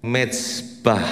Mezbah.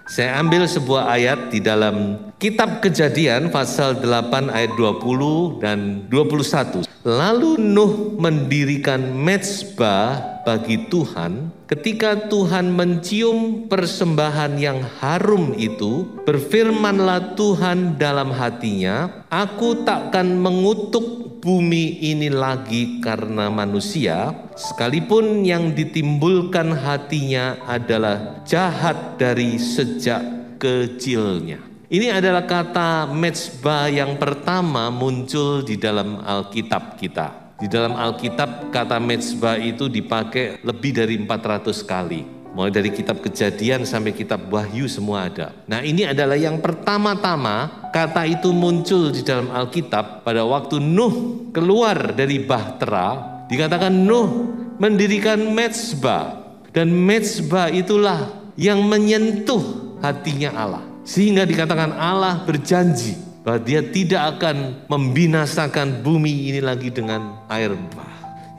Saya ambil sebuah ayat di dalam Kitab Kejadian pasal 8 ayat 20 dan 21. Lalu Nuh mendirikan mezbah bagi Tuhan. Ketika Tuhan mencium persembahan yang harum itu, berfirmanlah Tuhan dalam hatinya, aku takkan mengutuk bumi ini lagi karena manusia, sekalipun yang ditimbulkan hatinya adalah jahat dari sejak kecilnya. Ini adalah kata mezbah yang pertama muncul di dalam Alkitab kita. Di dalam Alkitab kata mezbah itu dipakai lebih dari 400 kali. Mulai dari kitab Kejadian sampai kitab Wahyu semua ada. Nah, ini adalah yang pertama-tama kata itu muncul di dalam Alkitab pada waktu Nuh keluar dari bahtera. Dikatakan Nuh mendirikan mezbah, dan mezbah itulah yang menyentuh hatinya Allah. Sehingga dikatakan Allah berjanji bahwa dia tidak akan membinasakan bumi ini lagi dengan air bah.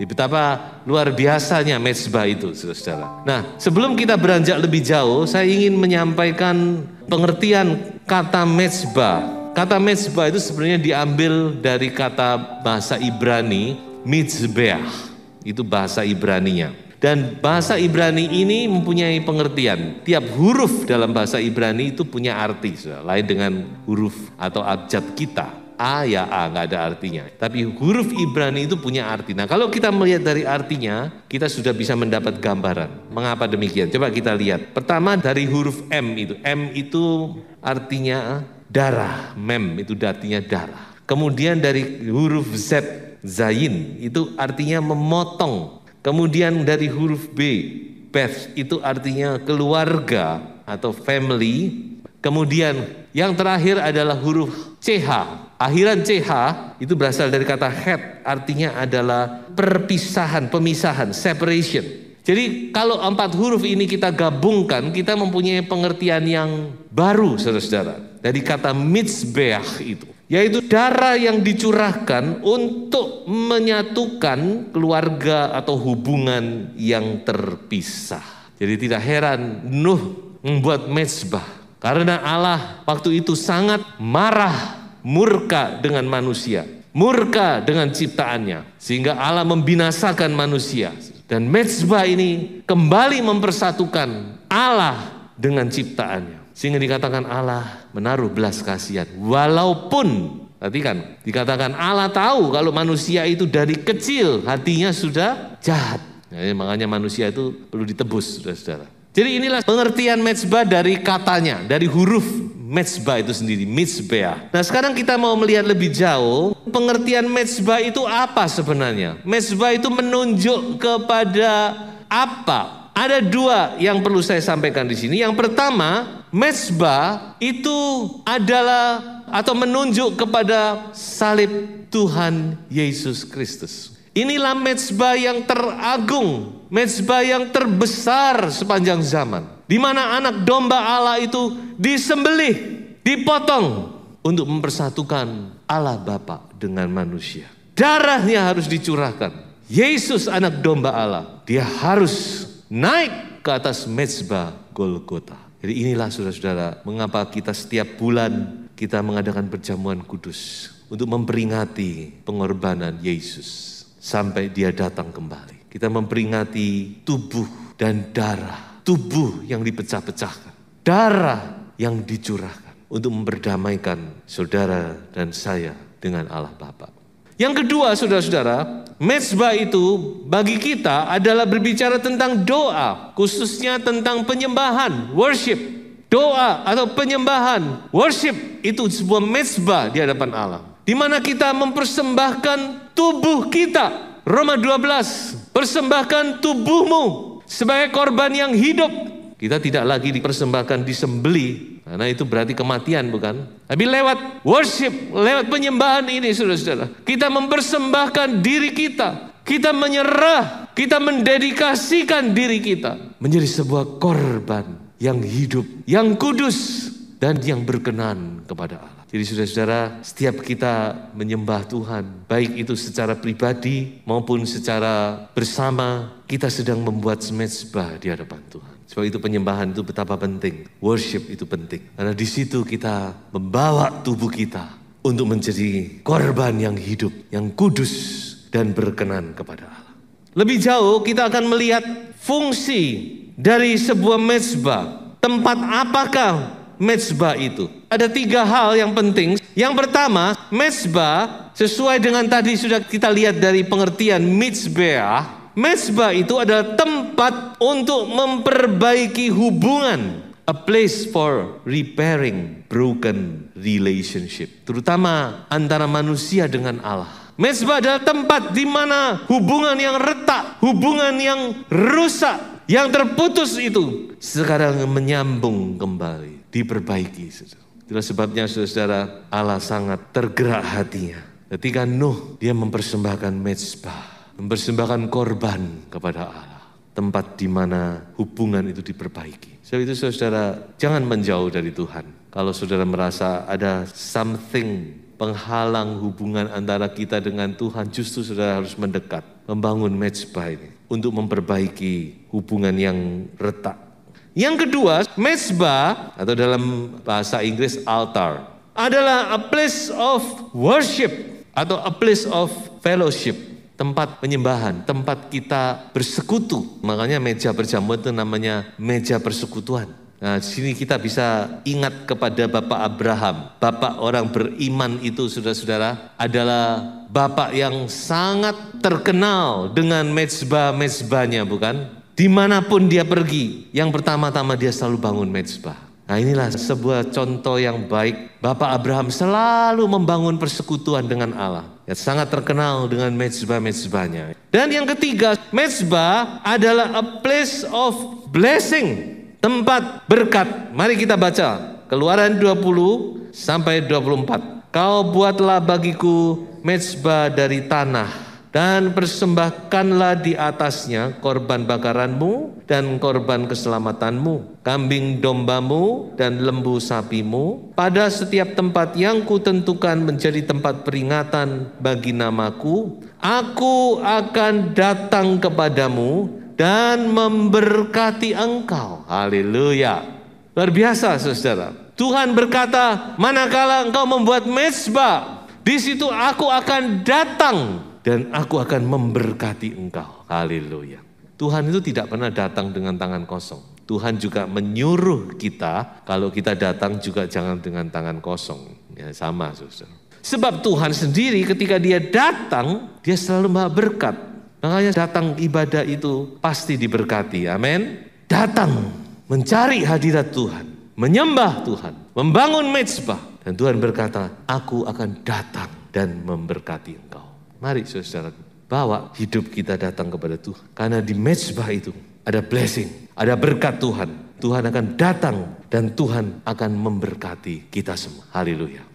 Betapa luar biasanya mezbah itu, saudara. Nah, sebelum kita beranjak lebih jauh, saya ingin menyampaikan pengertian kata mezbah. Kata mezbah itu sebenarnya diambil dari kata bahasa Ibrani, mizbeah. Itu bahasa Ibraninya. Dan bahasa Ibrani ini mempunyai pengertian. Tiap huruf dalam bahasa Ibrani itu punya arti, saudara. Lain dengan huruf atau abjad kita. A ya A, nggak ada artinya. Tapi huruf Ibrani itu punya arti. Nah, kalau kita melihat dari artinya, kita sudah bisa mendapat gambaran. Mengapa demikian? Coba kita lihat. Pertama dari huruf M itu. M itu artinya darah. Mem itu artinya darah. Kemudian dari huruf Z, zayin, itu artinya memotong. Kemudian dari huruf B, Beth, itu artinya keluarga atau family. Kemudian yang terakhir adalah huruf CH. Akhiran CH itu berasal dari kata het, artinya adalah perpisahan, pemisahan, separation. Jadi kalau 4 huruf ini kita gabungkan, kita mempunyai pengertian yang baru, saudara-saudara. Dari kata mizbeah itu, yaitu darah yang dicurahkan untuk menyatukan keluarga atau hubungan yang terpisah. Jadi tidak heran Nuh membuat mezbah, karena Allah waktu itu sangat marah, murka dengan manusia, murka dengan ciptaannya, sehingga Allah membinasakan manusia. Dan mezbah ini kembali mempersatukan Allah dengan ciptaannya, sehingga dikatakan Allah menaruh belas kasihan. Walaupun tadi kan dikatakan Allah tahu kalau manusia itu dari kecil hatinya sudah jahat. Makanya manusia itu perlu ditebus, saudara-saudara. Jadi inilah pengertian mezbah dari katanya, dari huruf mezbah itu sendiri, mizbeah. Nah, sekarang kita mau melihat lebih jauh, pengertian mezbah itu apa sebenarnya? Mezbah itu menunjuk kepada apa? Ada 2 yang perlu saya sampaikan di sini. Yang pertama, mezbah itu adalah atau menunjuk kepada salib Tuhan Yesus Kristus. Inilah mezbah yang teragung, mezbah yang terbesar sepanjang zaman, di mana anak domba Allah itu disembelih, dipotong untuk mempersatukan Allah Bapa dengan manusia. Darahnya harus dicurahkan. Yesus anak domba Allah, dia harus naik ke atas mezbah Golgota. Jadi inilah saudara-saudara, mengapa kita setiap bulan kita mengadakan perjamuan kudus untuk memperingati pengorbanan Yesus sampai dia datang kembali. Kita memperingati tubuh dan darah, tubuh yang dipecah-pecahkan, darah yang dicurahkan untuk memperdamaikan saudara dan saya dengan Allah Bapa. Yang kedua, saudara-saudara, mezbah itu bagi kita adalah berbicara tentang doa, khususnya tentang penyembahan, worship. Doa atau penyembahan, worship itu sebuah mezbah di hadapan Allah, di mana kita mempersembahkan tubuh kita. Roma 12, persembahkan tubuhmu sebagai korban yang hidup Kita tidak lagi dipersembahkan disembeli, karena itu berarti kematian, bukan? Tapi lewat worship, lewat penyembahan ini, saudara-saudara, kita mempersembahkan diri kita. Kita menyerah, kita mendedikasikan diri kita menjadi sebuah korban yang hidup, yang kudus, dan yang berkenan kepada Allah. Jadi saudara-saudara, setiap kita menyembah Tuhan, baik itu secara pribadi maupun secara bersama, kita sedang membuat mezbah di hadapan Tuhan. Sebab itu penyembahan itu betapa penting, worship itu penting. Karena di situ kita membawa tubuh kita untuk menjadi korban yang hidup, yang kudus dan berkenan kepada Allah. Lebih jauh kita akan melihat fungsi dari sebuah mezbah. Tempat apakah mezbah itu? Ada 3 hal yang penting. Yang pertama, mezbah sesuai dengan tadi sudah kita lihat dari pengertian mizbeah. Mezbah itu adalah tempat untuk memperbaiki hubungan. A place for repairing broken relationship. Terutama antara manusia dengan Allah. Mezbah adalah tempat di mana hubungan yang retak, hubungan yang rusak, yang terputus itu sekarang menyambung kembali, diperbaiki. Itulah sebabnya saudara, Allah sangat tergerak hatinya ketika Nuh dia mempersembahkan mezbah, mempersembahkan korban kepada Allah, tempat di mana hubungan itu diperbaiki. Sebab itu saudara, jangan menjauh dari Tuhan. Kalau saudara merasa ada something penghalang hubungan antara kita dengan Tuhan, justru saudara harus mendekat, membangun mezbah ini untuk memperbaiki hubungan yang retak. Yang kedua, mezbah atau dalam bahasa Inggris altar adalah a place of worship atau a place of fellowship, tempat penyembahan, tempat kita bersekutu. Makanya meja perjamuan itu namanya meja persekutuan. Nah, di sini kita bisa ingat kepada Bapak Abraham. Bapak orang beriman itu, saudara-saudara, adalah bapak yang sangat terkenal dengan mezbah-mezbahnya, bukan? Dimanapun dia pergi, yang pertama-tama dia selalu bangun mezbah. Nah, inilah sebuah contoh yang baik. Bapak Abraham selalu membangun persekutuan dengan Allah. Ya, sangat terkenal dengan mezbah-mezbahnya. Dan yang ketiga, mezbah adalah a place of blessing. Tempat berkat. Mari kita baca Keluaran 20 sampai 24. Kau buatlah bagiku mezbah dari tanah dan persembahkanlah di atasnya korban bakaranmu dan korban keselamatanmu, kambing dombamu dan lembu sapimu, pada setiap tempat yang kutentukan menjadi tempat peringatan bagi namaku. Aku akan datang kepadamu dan memberkati engkau. Haleluya. Luar biasa saudara. Tuhan berkata, manakala engkau membuat mezbah, di situ aku akan datang dan aku akan memberkati engkau. Haleluya. Tuhan itu tidak pernah datang dengan tangan kosong. Tuhan juga menyuruh kita, kalau kita datang juga jangan dengan tangan kosong. Ya, sama saudara. Sebab Tuhan sendiri ketika dia datang, dia selalu membawa berkat. Makanya datang ibadah itu pasti diberkati. Amin. Datang mencari hadirat Tuhan, menyembah Tuhan, membangun mezbah. Dan Tuhan berkata, aku akan datang dan memberkati engkau. Mari saudara, bawa hidup kita datang kepada Tuhan. Karena di mezbah itu ada blessing, ada berkat Tuhan. Tuhan akan datang dan Tuhan akan memberkati kita semua. Haleluya.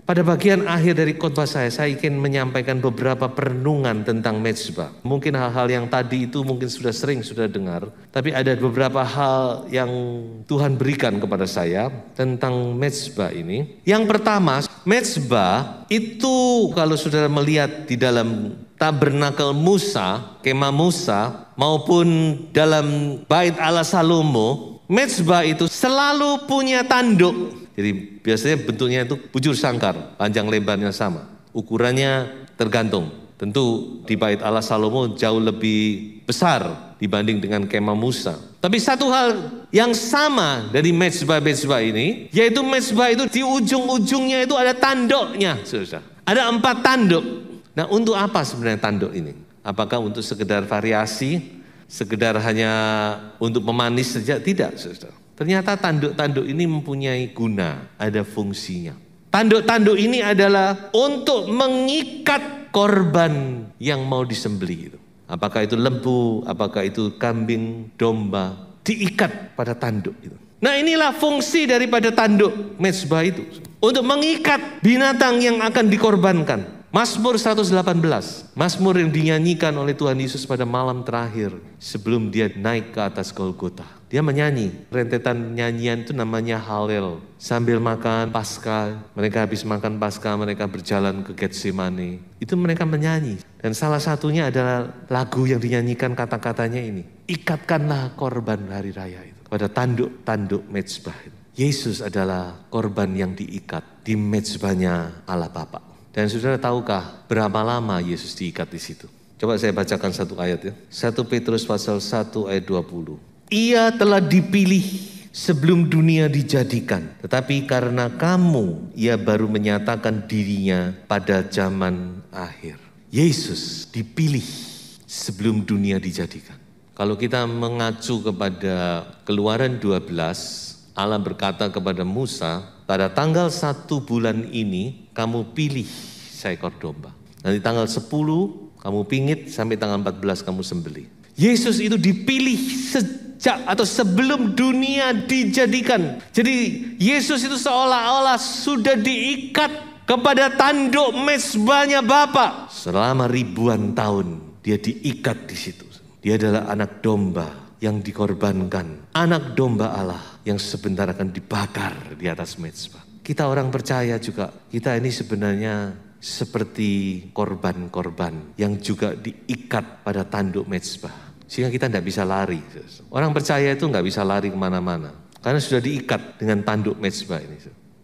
Pada bagian akhir dari khotbah saya ingin menyampaikan beberapa perenungan tentang mezbah. Mungkin hal-hal yang tadi itu mungkin sudah dengar, tapi ada beberapa hal yang Tuhan berikan kepada saya tentang mezbah ini. Yang pertama, mezbah itu kalau saudara melihat di dalam tabernakel Musa, kemah Musa, maupun dalam bait Allah Salomo, mezbah itu selalu punya tanduk. Jadi biasanya bentuknya itu bujur sangkar, panjang lebarnya sama. Ukurannya tergantung. Tentu di bait Allah Salomo jauh lebih besar dibanding dengan kemah Musa. Tapi satu hal yang sama dari mezbah-mezbah ini, yaitu mezbah itu di ujung-ujungnya itu ada tanduknya. Saudara. Ada 4 tanduk. Nah, untuk apa sebenarnya tanduk ini? Apakah untuk sekedar variasi, sekedar hanya untuk memanis saja? Tidak, saudara. Ternyata tanduk-tanduk ini mempunyai guna, ada fungsinya. Tanduk-tanduk ini adalah untuk mengikat korban yang mau disembelih itu. Apakah itu lembu, apakah itu kambing, domba. diikat pada tanduk itu. Nah, inilah fungsi daripada tanduk mezbah itu. Untuk mengikat binatang yang akan dikorbankan. Mazmur 118, Mazmur yang dinyanyikan oleh Tuhan Yesus pada malam terakhir sebelum dia naik ke atas Golgota. Dia menyanyi, rentetan nyanyian itu namanya Halel. Sambil makan Paskah, mereka habis makan Paskah, mereka berjalan ke Getsemane. Itu mereka menyanyi. Dan salah satunya adalah lagu yang dinyanyikan kata-katanya ini. Ikatkanlah korban hari raya itu pada tanduk-tanduk mezbah itu. Yesus adalah korban yang diikat di mezbahnya Allah Bapa. Dan saudara tahukah berapa lama Yesus diikat di situ? Coba saya bacakan satu ayat ya. 1 Petrus pasal 1 ayat 20. Ia telah dipilih sebelum dunia dijadikan. Tetapi karena kamu, ia baru menyatakan dirinya pada zaman akhir. Yesus dipilih sebelum dunia dijadikan. Kalau kita mengacu kepada Keluaran 12, Allah berkata kepada Musa, pada tanggal 1 bulan ini kamu pilih seekor domba. Nanti tanggal 10 kamu pingit, sampai tanggal 14 kamu sembelih. Yesus itu dipilih sejak atau sebelum dunia dijadikan. Jadi Yesus itu seolah-olah sudah diikat kepada tanduk mezbahnya Bapa. Selama ribuan tahun dia diikat di situ. Dia adalah anak domba yang dikorbankan. Anak domba Allah yang sebentar akan dibakar di atas mezbah. Kita orang percaya juga, kita ini sebenarnya seperti korban-korban yang juga diikat pada tanduk mezbah. Sehingga kita tidak bisa lari. Orang percaya itu nggak bisa lari kemana-mana. Karena sudah diikat dengan tanduk mezbah ini.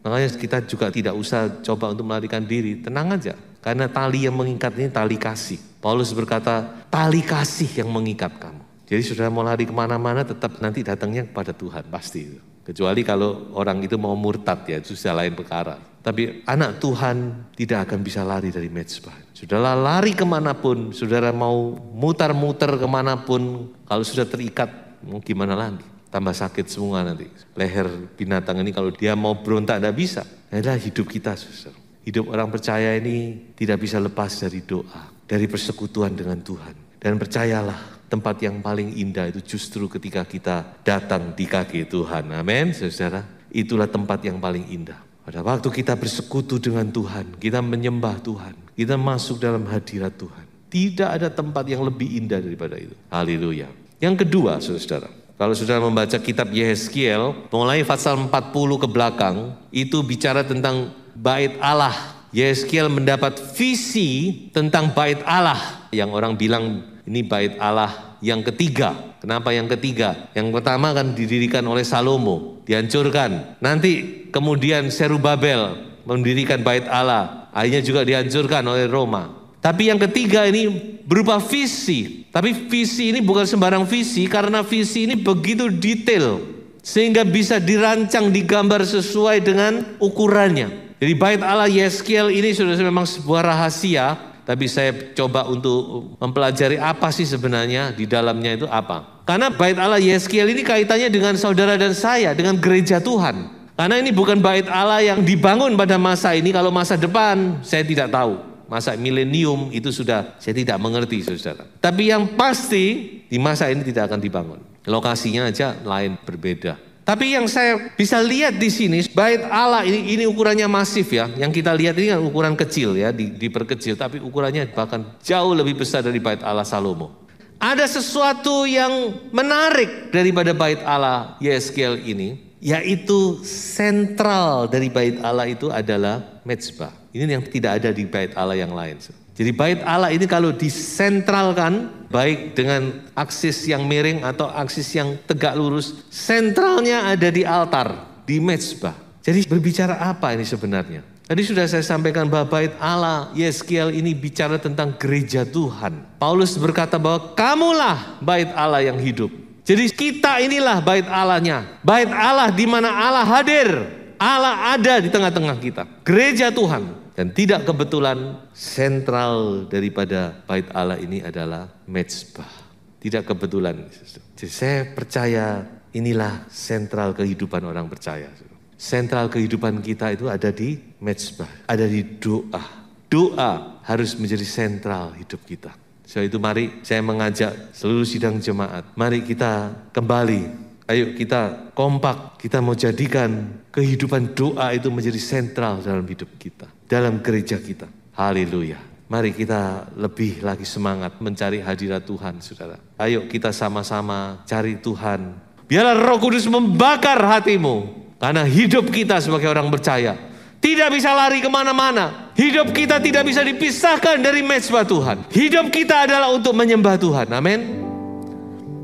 Makanya kita juga tidak usah coba untuk melarikan diri. Tenang aja. Karena tali yang mengikat ini tali kasih. Paulus berkata, tali kasih yang mengikat kamu. Jadi saudara mau lari kemana-mana tetap nanti datangnya kepada Tuhan. Pasti itu. Kecuali kalau orang itu mau murtad ya, itu sudah lain perkara. Tapi anak Tuhan tidak akan bisa lari dari mezbah. Saudara lari kemanapun, saudara mau mutar-muter kemanapun, kalau sudah terikat, mau gimana lagi? Tambah sakit semua nanti. Leher binatang ini kalau dia mau berontak tidak bisa. Ini adalah hidup kita, saudara. Hidup orang percaya ini tidak bisa lepas dari doa, dari persekutuan dengan Tuhan. Dan percayalah, tempat yang paling indah itu justru ketika kita datang di kaki Tuhan. Amin, saudara. Itulah tempat yang paling indah. Pada waktu kita bersekutu dengan Tuhan, kita menyembah Tuhan, kita masuk dalam hadirat Tuhan. Tidak ada tempat yang lebih indah daripada itu. Haleluya. Yang kedua, saudara, kalau saudara membaca kitab Yehezkiel, mulai pasal 40 ke belakang, itu bicara tentang bait Allah. Yehezkiel mendapat visi tentang bait Allah. Yang orang bilang ini bait Allah yang ketiga. Kenapa yang ketiga? Yang pertama kan didirikan oleh Salomo, dihancurkan. Nanti kemudian Zerubabel mendirikan bait Allah, akhirnya juga dihancurkan oleh Roma. Tapi yang ketiga ini berupa visi. Tapi visi ini bukan sembarang visi, karena visi ini begitu detail sehingga bisa dirancang, digambar sesuai dengan ukurannya. Jadi bait Allah Yehezkiel ini sudah memang sebuah rahasia. Tapi saya coba untuk mempelajari apa sih sebenarnya di dalamnya itu apa. Karena bait Allah Yehezkiel ini kaitannya dengan saudara dan saya, dengan gereja Tuhan. Karena ini bukan bait Allah yang dibangun pada masa ini, kalau masa depan saya tidak tahu. Masa milenium itu sudah saya tidak mengerti, saudara. Tapi yang pasti di masa ini tidak akan dibangun. Lokasinya aja lain, berbeda. Tapi yang saya bisa lihat di sini, bait Allah ini ukurannya masif ya. Yang kita lihat ini kan ukuran kecil ya, diperkecil. Tapi ukurannya bahkan jauh lebih besar dari bait Allah Salomo. Ada sesuatu yang menarik daripada bait Allah Yehezkiel ini, yaitu sentral dari bait Allah itu adalah mezbah. Ini yang tidak ada di bait Allah yang lain. Jadi bait Allah ini kalau disentralkan, baik dengan aksis yang miring atau aksis yang tegak lurus, sentralnya ada di altar, di mezbah. Jadi berbicara apa ini sebenarnya? Tadi sudah saya sampaikan bahwa bait Allah Yehezkiel ini bicara tentang gereja Tuhan. Paulus berkata bahwa kamulah bait Allah yang hidup. Jadi kita inilah bait Allahnya. Bait Allah di mana Allah hadir. Allah ada di tengah-tengah kita. Gereja Tuhan. Dan tidak kebetulan sentral daripada bait Allah ini adalah mezbah. Tidak kebetulan. Jadi saya percaya inilah sentral kehidupan orang percaya. Sentral kehidupan kita itu ada di mezbah, ada di doa. Doa harus menjadi sentral hidup kita. Sebab itu mari saya mengajak seluruh sidang jemaat, mari kita kembali Ayo kita kompak, kita mau jadikan kehidupan doa itu menjadi sentral dalam hidup kita, dalam gereja kita. Haleluya. Mari kita lebih lagi semangat mencari hadirat Tuhan, saudara. Ayo kita sama-sama cari Tuhan. Biarlah Roh Kudus membakar hatimu. Karena hidup kita sebagai orang percaya tidak bisa lari kemana-mana. Hidup kita tidak bisa dipisahkan dari mezbah Tuhan. Hidup kita adalah untuk menyembah Tuhan. Amin.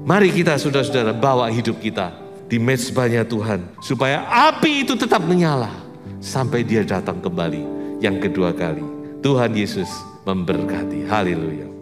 Mari kita saudara-saudara bawa hidup kita di mezbahnya Tuhan. Supaya api itu tetap menyala sampai dia datang kembali yang kedua kali. Tuhan Yesus memberkati. Haleluya.